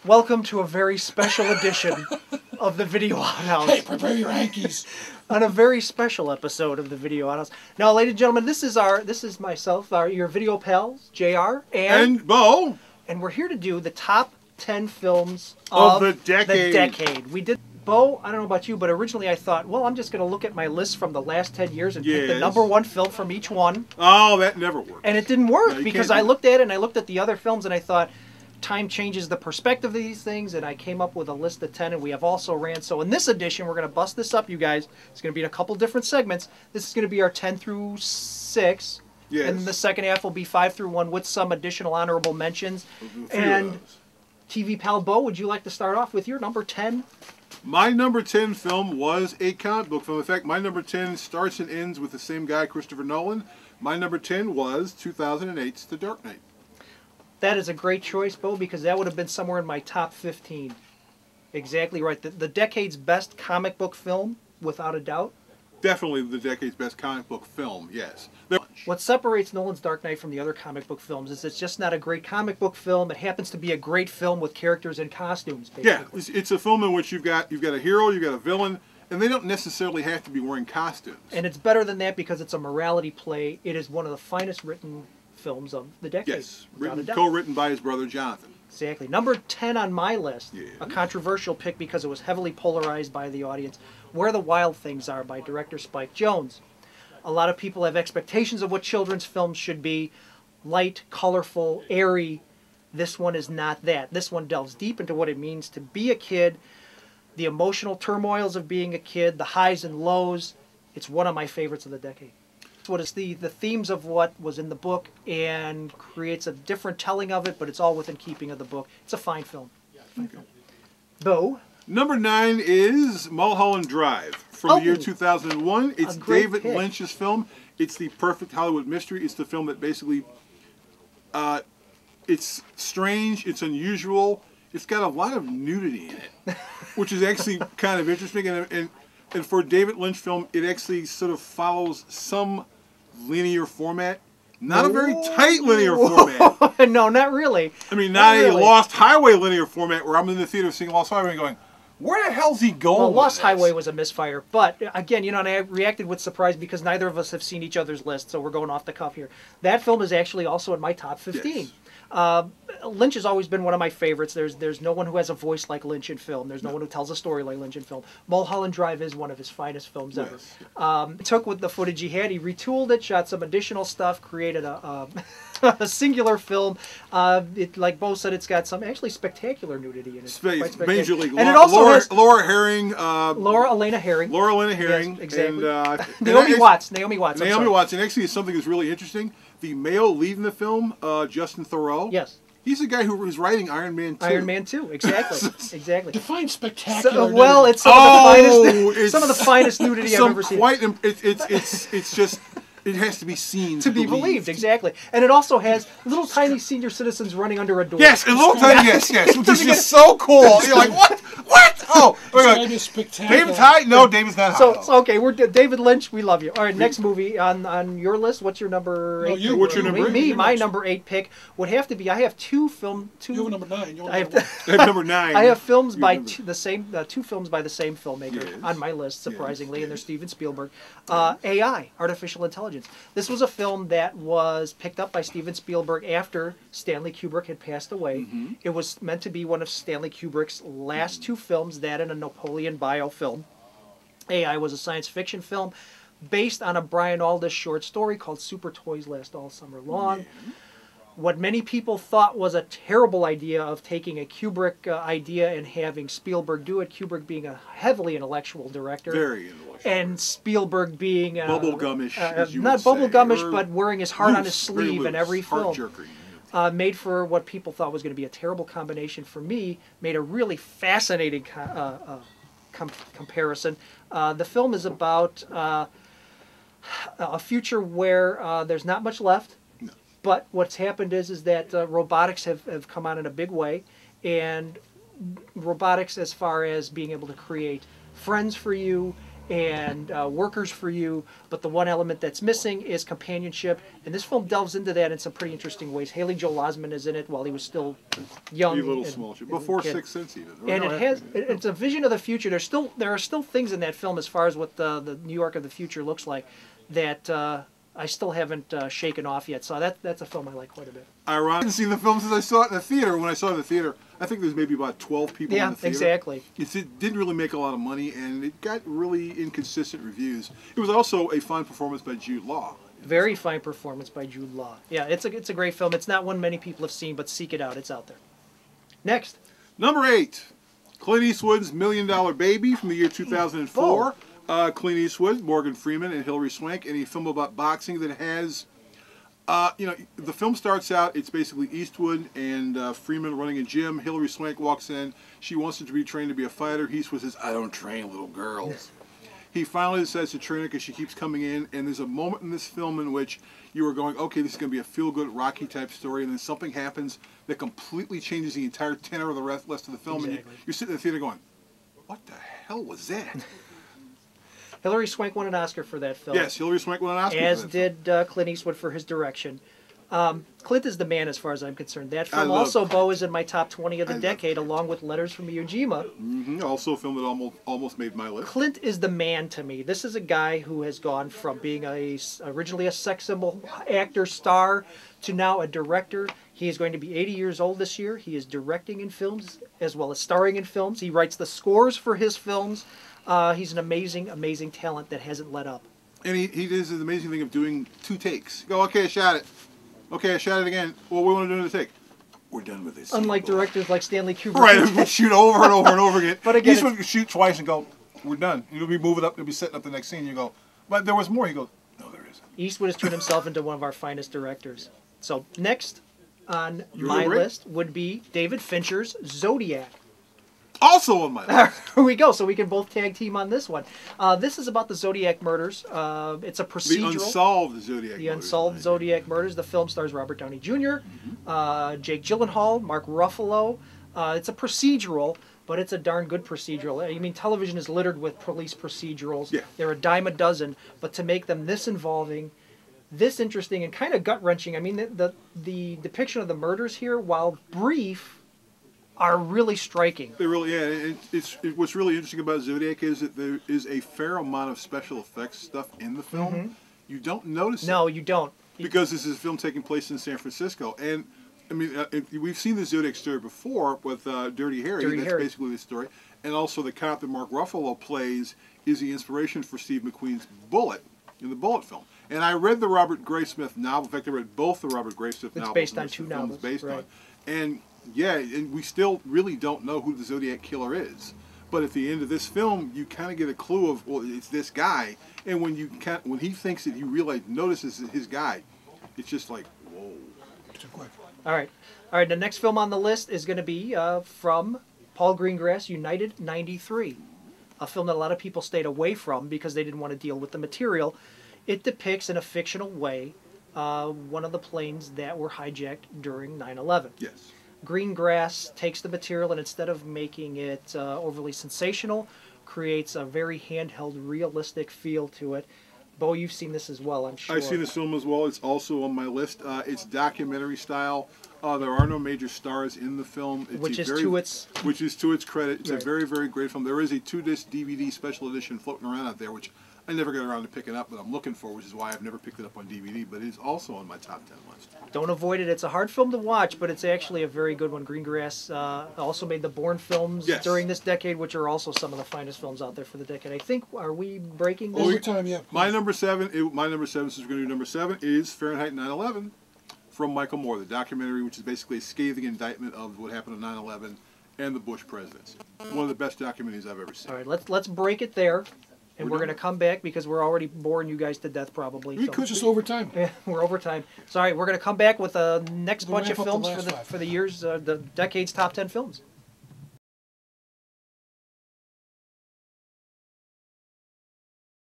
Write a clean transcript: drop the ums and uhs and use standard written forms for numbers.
Welcome to a very special edition of the Video Outhouse. Hey, prepare your hankies. On a very special episode of the Video Outhouse. Now, ladies and gentlemen, this is myself, your video pals, JR and Bo, and we're here to do the top 10 films of the decade. We did. Bo, I don't know about you, but originally I thought, well, I'm just going to look at my list from the last 10 years and pick the number one film from each one. Oh, that never worked. And it didn't work No, because I looked at it and I looked at the other films and I thought, time changes the perspective of these things, and I came up with a list of 10, and we have also ran. So in this edition, we're going to bust this up, you guys. It's going to be in a couple different segments. This is going to be our 10 through 6. Yes. And the second half will be 5 through 1 with some additional honorable mentions. And TV pal Bo, would you like to start off with your number 10? My number 10 film was a comic book film. In fact, my number 10 starts and ends with the same guy, Christopher Nolan. My number 10 was 2008's The Dark Knight. That is a great choice, Bo, because that would have been somewhere in my top 15. Exactly right. The decade's best comic book film, without a doubt. Definitely the decade's best comic book film, yes. What separates Nolan's Dark Knight from the other comic book films is it's just not a great comic book film. It happens to be a great film with characters in costumes, basically. Yeah, it's a film in which you've got a hero, you've got a villain, and they don't necessarily have to be wearing costumes. And it's better than that because it's a morality play. It is one of the finest written films of the decade. Yes, co-written by his brother Jonathan. Exactly. Number 10 on my list, yes. A controversial pick because it was heavily polarized by the audience, Where the Wild Things Are by director Spike Jonze. A lot of people have expectations of what children's films should be. Light, colorful, airy. This one is not that. This one delves deep into what it means to be a kid, the emotional turmoils of being a kid, the highs and lows. It's one of my favorites of the decade. What is the themes of what was in the book and creates a different telling of it, but it's all within keeping of the book. It's a fine film. Bo? Number 9 is Mulholland Drive from the year 2001. It's David Lynch's film. It's the perfect Hollywood mystery. It's the film that basically, it's strange, it's unusual, it's got a lot of nudity in it, which is actually kind of interesting. And for a David Lynch film, it actually sort of follows some linear format. Not a very tight linear format. No, not really. I mean, not a Lost Highway linear format where I'm in the theater seeing Lost Highway and going, where the hell's he going? Well, Lost Highway was a misfire. But, again, and I reacted with surprise because neither of us have seen each other's list, so we're going off the cuff here. That film is actually also in my top 15. Yes. Lynch has always been one of my favorites. There's no one who has a voice like Lynch in film. There's no one who tells a story like Lynch in film. Mulholland Drive is one of his finest films ever. He took with the footage he had, he retooled it, shot some additional stuff, created a singular film. Like Bo said, it's got some actually spectacular nudity in it. Major League. And it also has Laura Herring. Laura Elena Herring. Yes, exactly. And, Naomi Watts. Naomi Watts. And actually, something that's really interesting. The male lead in the film, Justin Theroux. Yes. He's the guy who was writing Iron Man 2. Iron Man 2, exactly. Exactly. Define spectacular. Well, it's some of the finest nudity I've ever seen. It's just, it has to be seen to be believed, exactly. And it also has little tiny senior citizens running under a door. Yes, and little tiny, yes, which is just so cool. You're like, what? Oh, it's spectacular. David's high? No, David's not high. So okay, we're David Lynch. We love you. All right, next movie on your list. What's your number 8? You. What's your number 8? Me, my number 8 pick would have to be. I have two. You have number 9. I have number 9. I have films by two films by the same filmmaker on my list, surprisingly, and they're Steven Spielberg. AI, Artificial Intelligence. This was a film that was picked up by Steven Spielberg after Stanley Kubrick had passed away. It was meant to be one of Stanley Kubrick's last two films, that and a Napoleon biofilm. AI was a science fiction film based on a Brian Aldiss short story called Super Toys Last All Summer Long. What many people thought was a terrible idea of taking a Kubrick idea and having Spielberg do it, Kubrick being a heavily intellectual director. Very intellectual. And Spielberg being... bubblegumish, not bubblegumish, but wearing his heart on his sleeve in every film. Made for what people thought was going to be a terrible combination. For me, made a really fascinating comparison. The film is about a future where there's not much left. But what's happened is that robotics have come on in a big way, and robotics as far as being able to create friends for you and workers for you, but the one element that's missing is companionship, and this film delves into that in some pretty interesting ways. Haley Joel Osment is in it while he was still young. A little small. Before Sixth Sense even. And it's a vision of the future. There are still things in that film as far as what the New York of the future looks like that I still haven't shaken off yet. So that's a film I like quite a bit. Ironic. I haven't seen the film since I saw it in the theater. When I saw it in the theater, I think there's maybe about 12 people in the theater. Yeah, exactly. It didn't really make a lot of money, and it got really inconsistent reviews. It was also a fine performance by Jude Law. Very fine performance by Jude Law. Yeah, it's a great film. It's not one many people have seen, but seek it out. It's out there. Next. Number 8, Clint Eastwood's $1 Million Baby from the year 2004. Clint Eastwood, Morgan Freeman, and Hilary Swank in a film about boxing that has, the film starts out, it's basically Eastwood and Freeman running a gym. Hilary Swank walks in. She wants him to be trained to be a fighter. Eastwood says, I don't train little girls. He finally decides to train her because she keeps coming in, and there's a moment in this film in which you are going, okay, this is going to be a feel-good Rocky type story, and then something happens that completely changes the entire tenor of the rest of the film, exactly. And you're sitting in the theater going, what the hell was that? Hilary Swank won an Oscar for that film. Yes, Hilary Swank won an Oscar as did Clint Eastwood for his direction. Clint is the man as far as I'm concerned. That film also, Bo, is in my top 20 of the decade, along with Letters from Iwo Jima. Mm-hmm. Also a film that almost made my list. Clint is the man to me. This is a guy who has gone from being originally a sex symbol actor, star, to now a director. He is going to be 80 years old this year. He is directing in films as well as starring in films. He writes the scores for his films. He's an amazing, amazing talent that hasn't let up. And he does an amazing thing of doing 2 takes. Go, okay, I shot it. Okay, I shot it again. Well, we want to do another take. We're done with this. Unlike directors like Stanley Kubrick. Right, we'll shoot over and over and over again. But again, he's going to shoot twice and go, we're done. You'll be moving up, you'll be setting up the next scene. You go, but there was more. You go, no, there isn't. Eastwood has turned himself into one of our finest directors. So next on my list would be David Fincher's Zodiac. Also on my list. Here we go. So we can both tag team on this one. This is about the Zodiac murders. It's a procedural. The unsolved Zodiac murders. The unsolved Zodiac murders. The film stars Robert Downey Jr., Jake Gyllenhaal, Mark Ruffalo. It's a procedural, but it's a darn good procedural. I mean, television is littered with police procedurals. Yeah. They're a dime a dozen, but to make them this involving, this interesting, and kind of gut-wrenching. I mean, the depiction of the murders here, while brief, are really striking. They really, yeah. What's really interesting about Zodiac is that there is a fair amount of special effects stuff in the film. Mm-hmm. You don't notice it. No, you don't. Because this is a film taking place in San Francisco. And, I mean, we've seen the Zodiac story before with Dirty Harry. That's basically the story. And also the cop that Mark Ruffalo plays is the inspiration for Steve McQueen's Bullet in the Bullet film. And I read the Robert Graysmith novel. In fact, I read both the Robert Graysmith novels. It's based on 2 novels. Based right. on. And yeah, and we still really don't know who the Zodiac Killer is. But at the end of this film, you kind of get a clue of, well, it's this guy. And when he thinks that notices his guy, it's just like, whoa. Too quick. All right. The next film on the list is going to be from Paul Greengrass, United 93. A film that a lot of people stayed away from because they didn't want to deal with the material. It depicts in a fictional way one of the planes that were hijacked during 9/11. Yes. Greengrass takes the material and instead of making it overly sensational, creates a very handheld, realistic feel to it. Bo, you've seen this as well, I'm sure. I've seen this film as well. It's also on my list. It's documentary style. There are no major stars in the film. Which is to its credit. It's a very, very great film. There is a 2-disc DVD special edition floating around out there, which I never got around to picking up, but I'm looking for, which is why I've never picked it up on DVD, but it's also on my top 10 list. Don't avoid it. It's a hard film to watch, but it's actually a very good one. Greengrass also made the Bourne films during this decade, which are also some of the finest films out there for the decade. I think, are we breaking this? Overtime, yeah. My number 7, since we're going to do number 7, is Fahrenheit 9/11 from Michael Moore, the documentary, which is basically a scathing indictment of what happened on 9/11 and the Bush presidency. One of the best documentaries I've ever seen. All right, let's break it there. And we're going to come back because we're already boring you guys to death probably. We could just overtime. Yeah, we're overtime. Sorry, we're going to come back with the next bunch of films for the year's, the decade's top 10 films.